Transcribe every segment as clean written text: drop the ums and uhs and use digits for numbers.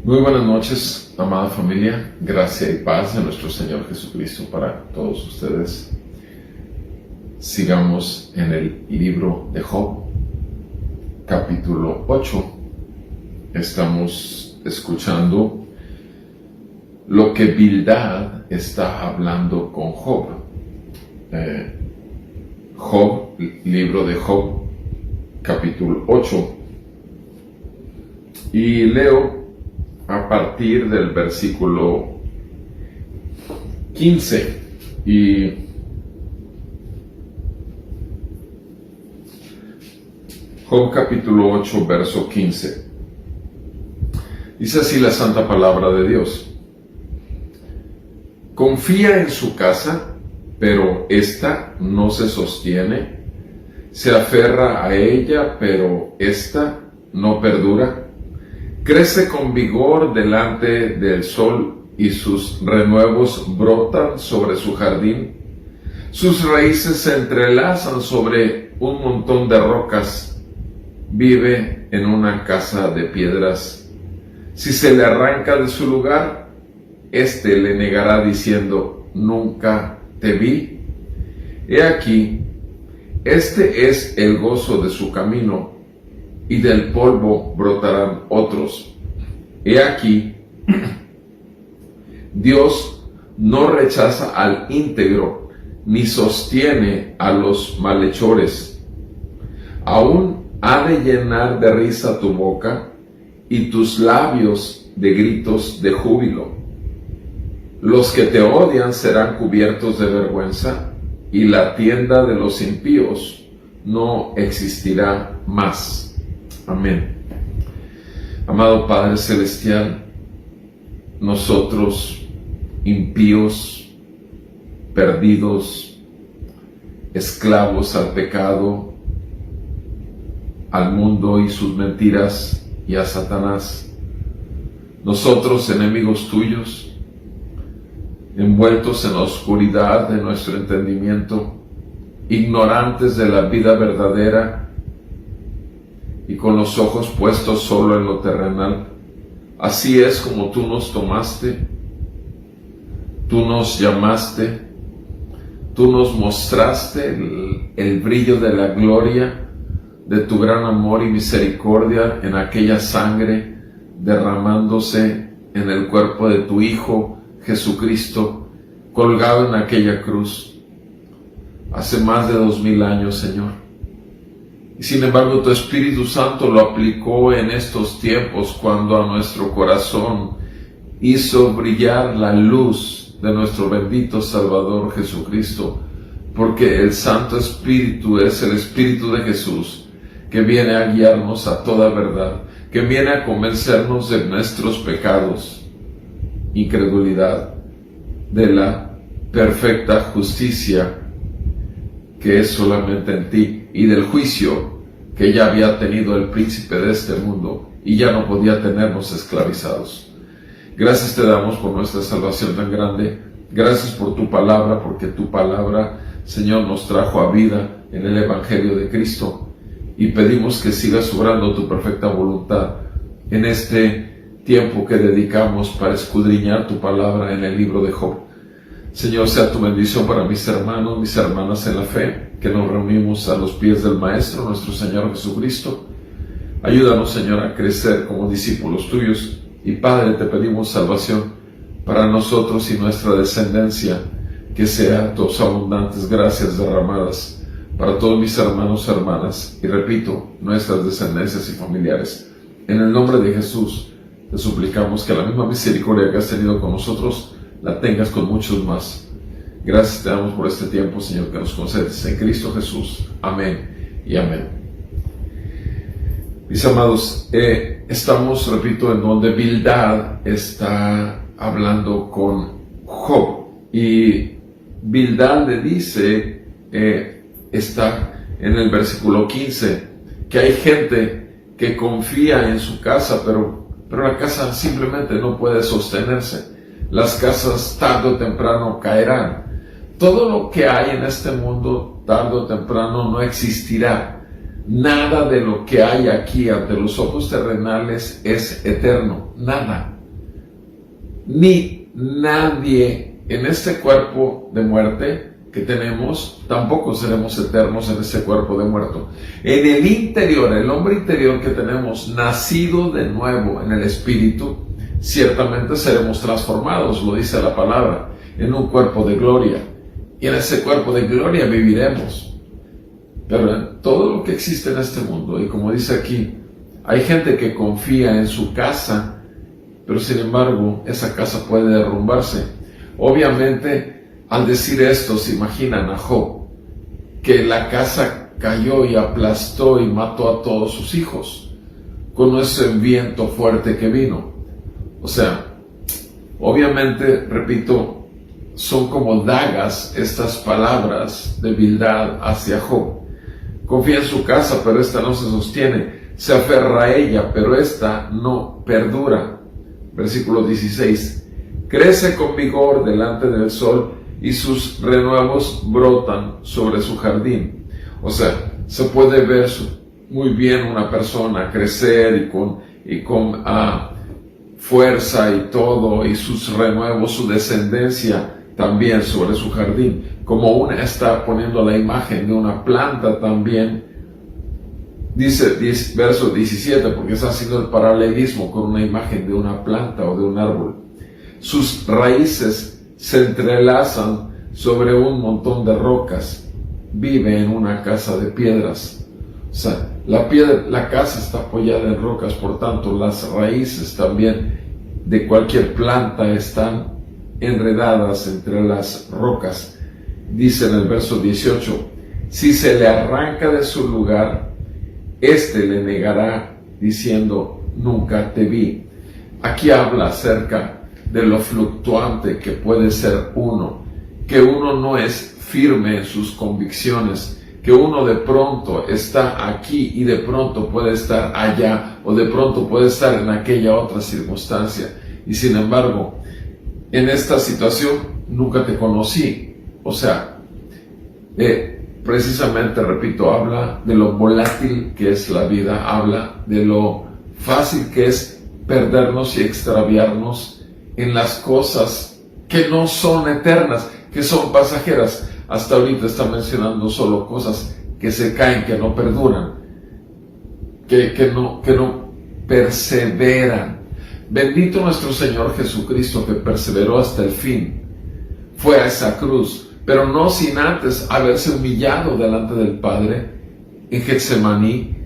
Muy buenas noches, amada familia. Gracia y paz de nuestro Señor Jesucristo para todos ustedes. Sigamos en el libro de Job, capítulo 8. Estamos escuchando lo que Bildad está hablando con Job. Libro de Job, capítulo 8. Y leo a partir del versículo 15 y Job capítulo 8 verso 15. Dice así la santa palabra de Dios: confía en su casa, pero ésta no se sostiene, se aferra a ella, pero ésta no perdura. Crece con vigor delante del sol y sus renuevos brotan sobre su jardín. Sus raíces se entrelazan sobre un montón de rocas. Vive en una casa de piedras. Si se le arranca de su lugar, éste le negará diciendo: nunca te vi. He aquí, este es el gozo de su camino, y del polvo brotarán otros. He aquí, Dios no rechaza al íntegro, ni sostiene a los malhechores. Aún ha de llenar de risa tu boca, y tus labios de gritos de júbilo. Los que te odian serán cubiertos de vergüenza, y la tienda de los impíos no existirá más. Amén. Amado Padre Celestial, nosotros, impíos, perdidos, esclavos al pecado, al mundo y sus mentiras y a Satanás, nosotros, enemigos tuyos, envueltos en la oscuridad de nuestro entendimiento, ignorantes de la vida verdadera, y con los ojos puestos solo en lo terrenal. Así es como tú nos tomaste, tú nos llamaste, tú nos mostraste el brillo de la gloria de tu gran amor y misericordia en aquella sangre derramándose en el cuerpo de tu Hijo Jesucristo, colgado en aquella cruz hace más de 2000 años, Señor. Y sin embargo, tu Espíritu Santo lo aplicó en estos tiempos cuando a nuestro corazón hizo brillar la luz de nuestro bendito Salvador Jesucristo, porque el Santo Espíritu es el Espíritu de Jesús, que viene a guiarnos a toda verdad, que viene a convencernos de nuestros pecados, incredulidad, de la perfecta justicia que es solamente en ti, y del juicio que ya había tenido el príncipe de este mundo y ya no podía tenernos esclavizados. Gracias te damos por nuestra salvación tan grande. Gracias por tu palabra, porque tu palabra, Señor, nos trajo a vida en el Evangelio de Cristo, y pedimos que sigas obrando tu perfecta voluntad en este tiempo que dedicamos para escudriñar tu palabra en el libro de Job. Señor, sea tu bendición para mis hermanos, mis hermanas en la fe, que nos reunimos a los pies del Maestro, nuestro Señor Jesucristo. Ayúdanos, Señor, a crecer como discípulos tuyos. Y Padre, te pedimos salvación para nosotros y nuestra descendencia, que sea tus abundantes gracias derramadas para todos mis hermanos y hermanas, y repito, nuestras descendencias y familiares. En el nombre de Jesús, te suplicamos que la misma misericordia que has tenido con nosotros, la tengas con muchos más. Gracias te damos por este tiempo, Señor, que nos concedes en Cristo Jesús. Amén y amén. Mis amados, estamos, repito, en donde Bildad está hablando con Job, y Bildad le dice, está en el versículo 15, que hay gente que confía en su casa, pero la casa simplemente no puede sostenerse. Las casas tarde o temprano caerán. Todo lo que hay en este mundo tarde o temprano no existirá. Nada de lo que hay aquí ante los ojos terrenales es eterno. Nada. ni nadie en este cuerpo de muerte que tenemos, tampoco seremos eternos en este cuerpo de muerto. En el interior, el hombre interior que tenemos, nacido de nuevo en el Espíritu, ciertamente seremos transformados, lo dice la palabra, en un cuerpo de gloria. Y en ese cuerpo de gloria viviremos. Pero en todo lo que existe en este mundo, y como dice aquí, hay gente que confía en su casa, pero sin embargo esa casa puede derrumbarse. Obviamente, al decir esto, se imaginan a Job, que la casa cayó y aplastó y mató a todos sus hijos, con ese viento fuerte que vino. O sea, obviamente, repito, son como dagas estas palabras de Bildad hacia Job. Confía en su casa, pero esta no se sostiene. Se aferra a ella, pero esta no perdura. Versículo 16. Crece con vigor delante del sol y sus renuevos brotan sobre su jardín. O sea, se puede ver muy bien una persona crecer y con fuerza y todo, y sus renuevos, su descendencia también sobre su jardín. Como una está poniendo la imagen de una planta también, dice verso 17, porque está haciendo el paralelismo con una imagen de una planta o de un árbol. Sus raíces se entrelazan sobre un montón de rocas. Vive en una casa de piedras. O sea, la casa está apoyada en rocas, por tanto, las raíces también de cualquier planta están enredadas entre las rocas. Dice en el verso 18, si se le arranca de su lugar, éste le negará diciendo, nunca te vi. Aquí habla acerca de lo fluctuante que puede ser uno, que uno no es firme en sus convicciones, que uno de pronto está aquí y de pronto puede estar allá, o de pronto puede estar en aquella otra circunstancia, y sin embargo, en esta situación nunca te conocí. O sea, precisamente, repito, habla de lo volátil que es la vida, habla de lo fácil que es perdernos y extraviarnos en las cosas que no son eternas, que son pasajeras. Hasta ahorita está mencionando solo cosas que se caen, que no perduran, que no perseveran. Bendito nuestro Señor Jesucristo, que perseveró hasta el fin. Fue a esa cruz, pero no sin antes haberse humillado delante del Padre en Getsemaní.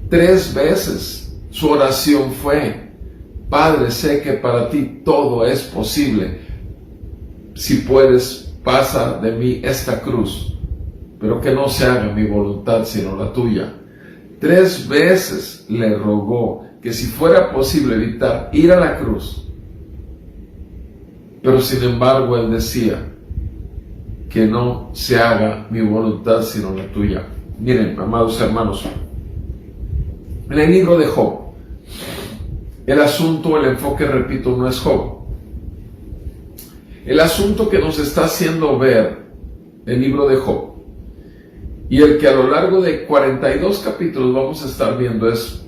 3 veces su oración fue, Padre, sé que para ti todo es posible. Si puedes, pasa de mí esta cruz, pero que no se haga mi voluntad sino la tuya. 3 veces le rogó que si fuera posible evitar ir a la cruz, pero sin embargo él decía, que no se haga mi voluntad sino la tuya. Miren, amados hermanos, en el libro de Job, el asunto, el enfoque, repito, no es Job. El asunto que nos está haciendo ver el libro de Job, y el que a lo largo de 42 capítulos vamos a estar viendo, es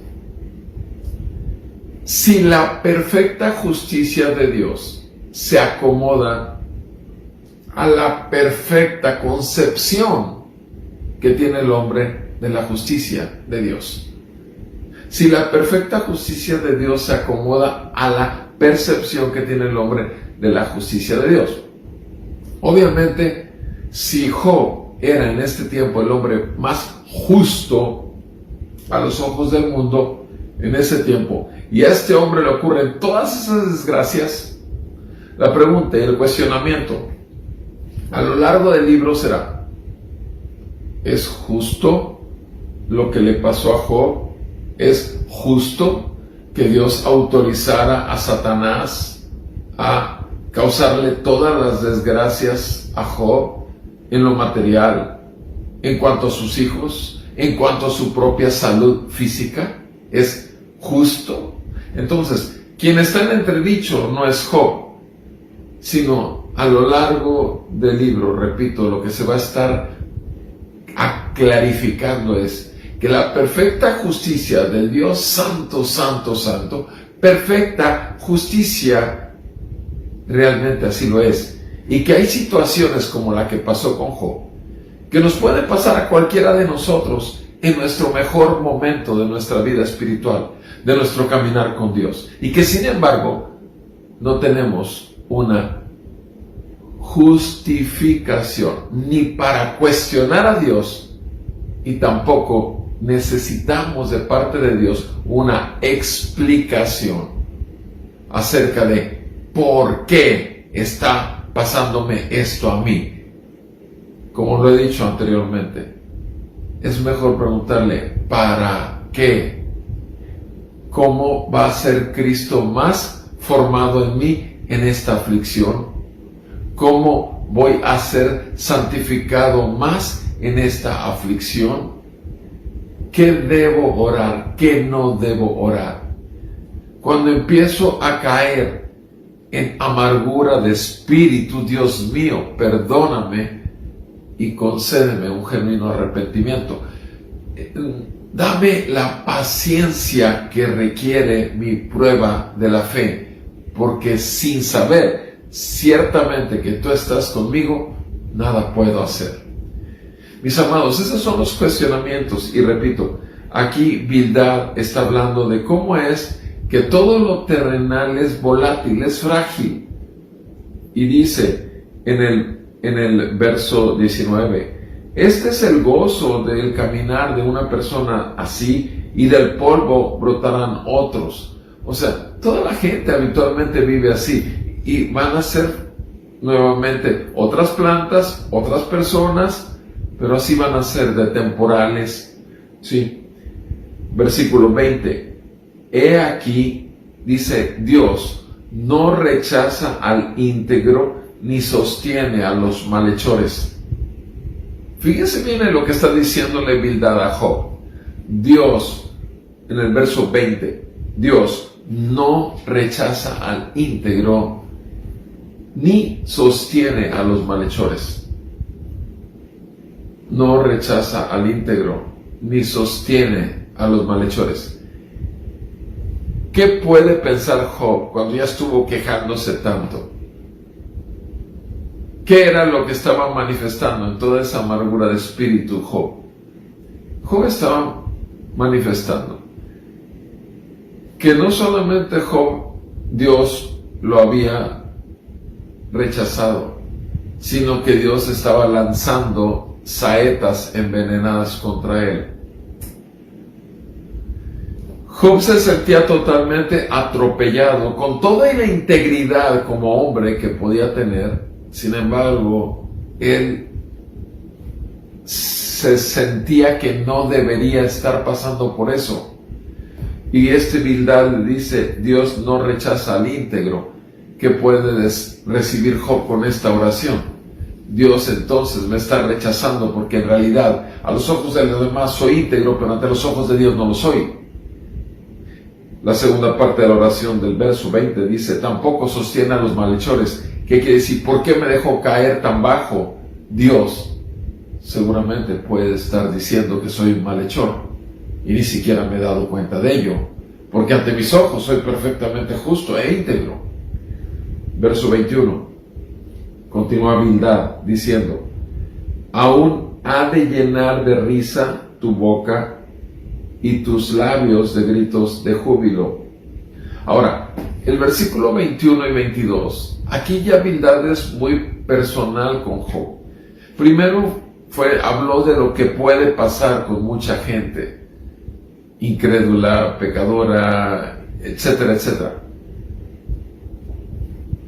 si la perfecta justicia de Dios se acomoda a la perfecta concepción que tiene el hombre de la justicia de Dios. Si la perfecta justicia de Dios se acomoda a la percepción que tiene el hombre de la justicia de Dios. Obviamente, si Job era en este tiempo el hombre más justo a los ojos del mundo en ese tiempo, y a este hombre le ocurren todas esas desgracias, la pregunta y el cuestionamiento a lo largo del libro será: ¿es justo lo que le pasó a Job? ¿Es justo que Dios autorizara a Satanás a causarle todas las desgracias a Job en lo material, en cuanto a sus hijos, en cuanto a su propia salud física? ¿Es justo? Entonces, quien está en entredicho no es Job, sino a lo largo del libro, repito, lo que se va a estar clarificando es que la perfecta justicia del Dios santo, santo, santo, perfecta justicia realmente así lo es. Y que hay situaciones como la que pasó con Job, que nos puede pasar a cualquiera de nosotros en nuestro mejor momento de nuestra vida espiritual, de nuestro caminar con Dios. Y que sin embargo, no tenemos una justificación ni para cuestionar a Dios, y tampoco necesitamos de parte de Dios una explicación acerca de por qué está pasándome esto a mí. Como lo he dicho anteriormente, es mejor preguntarle ¿para qué? ¿Cómo va a ser Cristo más formado en mí en esta aflicción? ¿Cómo voy a ser santificado más en esta aflicción? ¿Qué debo orar? ¿Qué no debo orar? Cuando empiezo a caer en amargura de espíritu, Dios mío, perdóname y concédeme un genuino arrepentimiento. Dame la paciencia que requiere mi prueba de la fe, porque sin saber ciertamente que tú estás conmigo, nada puedo hacer. Mis amados, esos son los cuestionamientos, y repito, aquí Bildad está hablando de cómo es que todo lo terrenal es volátil, es frágil. Y dice en el verso 19, este es el gozo del caminar de una persona así, y del polvo brotarán otros. O sea, toda la gente habitualmente vive así, y van a ser nuevamente otras plantas, otras personas, pero así van a ser de temporales. Sí. Versículo 20. He aquí, dice Dios, no rechaza al íntegro ni sostiene a los malhechores. Fíjense bien en lo que está diciéndole Bildad a Job. Dios, en el verso 20, Dios no rechaza al íntegro ni sostiene a los malhechores. No rechaza al íntegro ni sostiene a los malhechores. ¿Qué puede pensar Job cuando ya estuvo quejándose tanto? ¿Qué era lo que estaba manifestando en toda esa amargura de espíritu Job? Job estaba manifestando que no solamente Job, Dios lo había rechazado, sino que Dios estaba lanzando saetas envenenadas contra él. Job se sentía totalmente atropellado, con toda la integridad como hombre que podía tener. Sin embargo, él se sentía que no debería estar pasando por eso. Y Bildad le dice, Dios no rechaza al íntegro. ¿Qué puede recibir Job con esta oración? Dios entonces me está rechazando porque en realidad a los ojos de los demás soy íntegro, pero ante los ojos de Dios no lo soy. La segunda parte de la oración del verso 20 dice, tampoco sostiene a los malhechores. ¿Qué quiere decir? ¿Por qué me dejó caer tan bajo? Dios seguramente puede estar diciendo que soy un malhechor y ni siquiera me he dado cuenta de ello, porque ante mis ojos soy perfectamente justo e íntegro. Verso 21, continúa Bildad diciendo, aún ha de llenar de risa tu boca y tus labios de gritos de júbilo. Ahora, el versículo 21 y 22, aquí ya Bildad es muy personal con Job. Primero habló de lo que puede pasar con mucha gente, incrédula, pecadora, etcétera, etcétera.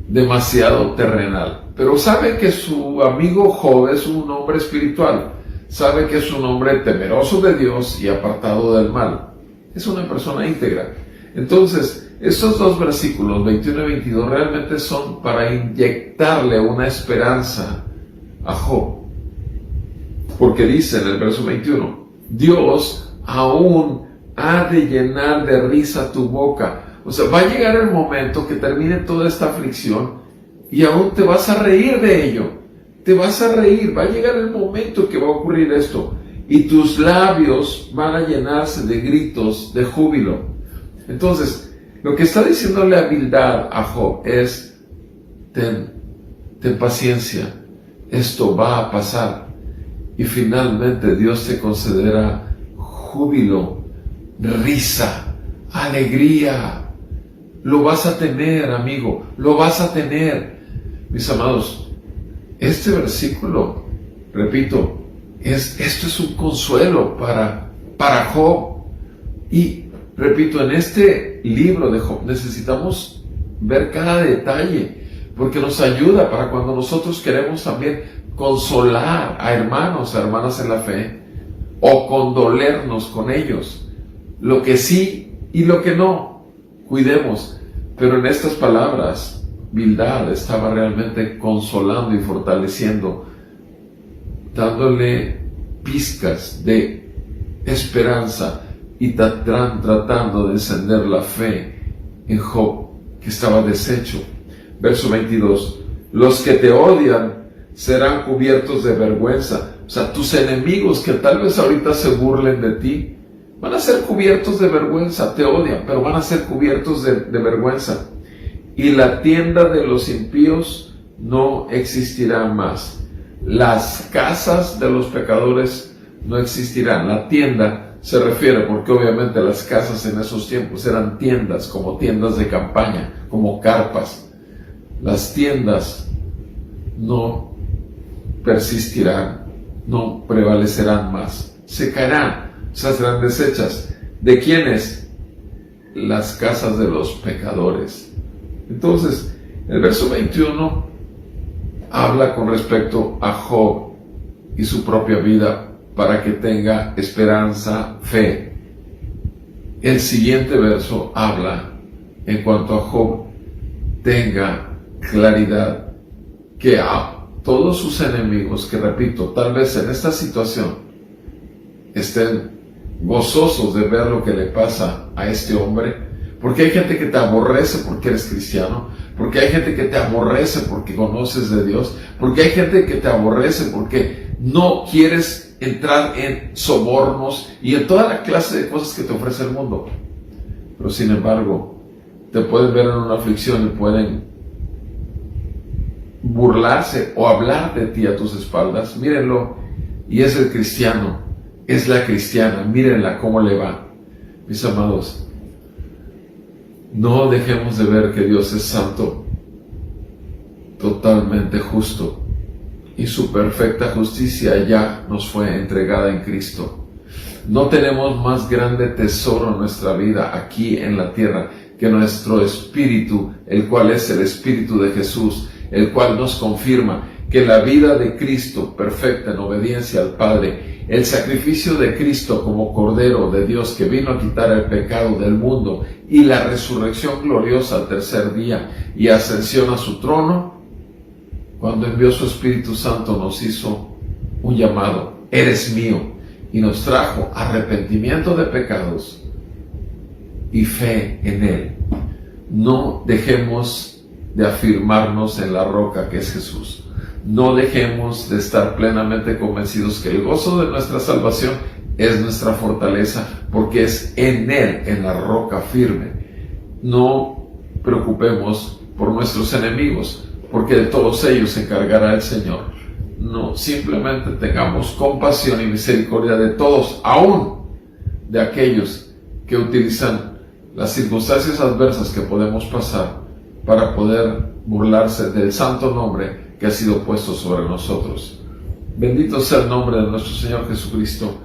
Demasiado terrenal. Pero sabe que su amigo Job es un hombre espiritual. Sabe que es un hombre temeroso de Dios y apartado del mal. Es una persona íntegra. Entonces, estos dos versículos, 21 y 22, realmente son para inyectarle una esperanza a Job. Porque dice en el verso 21, Dios aún ha de llenar de risa tu boca. O sea, va a llegar el momento que termine toda esta aflicción y aún te vas a reír de ello. Te vas a reír, va a llegar el momento que va a ocurrir esto. Y tus labios van a llenarse de gritos de júbilo. Entonces, lo que está diciéndole a Bildad a Job es, ten paciencia, esto va a pasar y finalmente Dios te concederá júbilo, risa, alegría. Lo vas a tener, amigo, lo vas a tener. Mis amados, este versículo, repito, esto es un consuelo para Job. Y repito, en este libro de Job necesitamos ver cada detalle, porque nos ayuda para cuando nosotros queremos también consolar a hermanos, a hermanas en la fe, o condolernos con ellos. Lo que sí y lo que no, cuidemos. Pero en estas palabras, Bildad estaba realmente consolando y fortaleciendo, dándole pizcas de esperanza y tratando de encender la fe en Job, que estaba deshecho. Verso 22, los que te odian serán cubiertos de vergüenza. O sea, tus enemigos que tal vez ahorita se burlen de ti, van a ser cubiertos de vergüenza. Te odian, pero van a ser cubiertos de vergüenza. Y la tienda de los impíos no existirá más. Las casas de los pecadores no existirán. La tienda se refiere, porque obviamente las casas en esos tiempos eran tiendas, como tiendas de campaña, como carpas. Las tiendas no persistirán, no prevalecerán más, se caerán, o sea, serán deshechas. ¿De quiénes? Las casas de los pecadores. Entonces, el verso 21 habla con respecto a Job y su propia vida para que tenga esperanza, fe. El siguiente verso habla en cuanto a Job tenga claridad, que a todos sus enemigos, que repito, tal vez en esta situación estén gozosos de ver lo que le pasa a este hombre, porque hay gente que te aborrece porque eres cristiano, porque hay gente que te aborrece porque conoces de Dios, porque hay gente que te aborrece porque no quieres entrar en sobornos y en toda la clase de cosas que te ofrece el mundo. Pero sin embargo, te pueden ver en una aflicción y pueden burlarse o hablar de ti a tus espaldas. Mírenlo, y es el cristiano, es la cristiana, mírenla cómo le va. Mis amados, no dejemos de ver que Dios es santo, totalmente justo, y su perfecta justicia ya nos fue entregada en Cristo. No tenemos más grande tesoro en nuestra vida aquí en la tierra que nuestro espíritu, el cual es el Espíritu de Jesús, el cual nos confirma que la vida de Cristo, perfecta en obediencia al Padre, el sacrificio de Cristo como Cordero de Dios que vino a quitar el pecado del mundo, y la resurrección gloriosa al tercer día y ascensión a su trono, cuando envió su Espíritu Santo nos hizo un llamado, eres mío, y nos trajo arrepentimiento de pecados y fe en Él. No dejemos de afirmarnos en la roca que es Jesús. No dejemos de estar plenamente convencidos que el gozo de nuestra salvación es nuestra fortaleza, porque es en Él, en la roca firme. No preocupemos por nuestros enemigos, porque de todos ellos se encargará el Señor. No, simplemente tengamos compasión y misericordia de todos, aún de aquellos que utilizan las circunstancias adversas que podemos pasar para poder burlarse del santo nombre que ha sido puesto sobre nosotros. Bendito sea el nombre de nuestro Señor Jesucristo.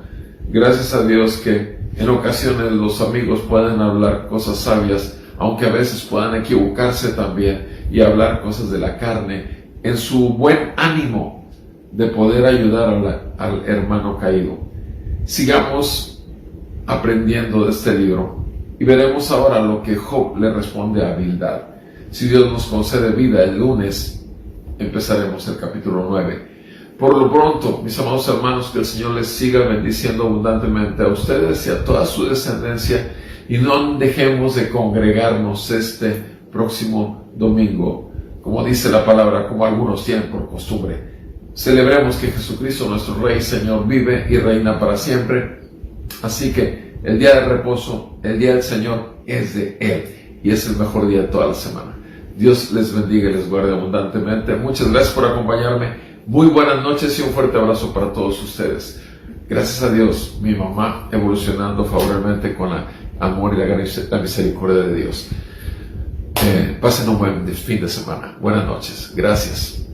Gracias a Dios que en ocasiones los amigos pueden hablar cosas sabias, aunque a veces puedan equivocarse también y hablar cosas de la carne, en su buen ánimo de poder ayudar al hermano caído. Sigamos aprendiendo de este libro y veremos ahora lo que Job le responde a Bildad. Si Dios nos concede vida, el lunes empezaremos el capítulo 9. Por lo pronto, mis amados hermanos, que el Señor les siga bendiciendo abundantemente a ustedes y a toda su descendencia, y no dejemos de congregarnos este próximo domingo, como dice la palabra, como algunos tienen por costumbre. Celebremos que Jesucristo, nuestro Rey y Señor, vive y reina para siempre. Así que el día de reposo, el día del Señor, es de Él, y es el mejor día de toda la semana. Dios les bendiga y les guarde abundantemente. Muchas gracias por acompañarme. Muy buenas noches y un fuerte abrazo para todos ustedes. Gracias a Dios, mi mamá evolucionando favorablemente con el amor y la misericordia de Dios. Pasen un buen fin de semana. Buenas noches. Gracias.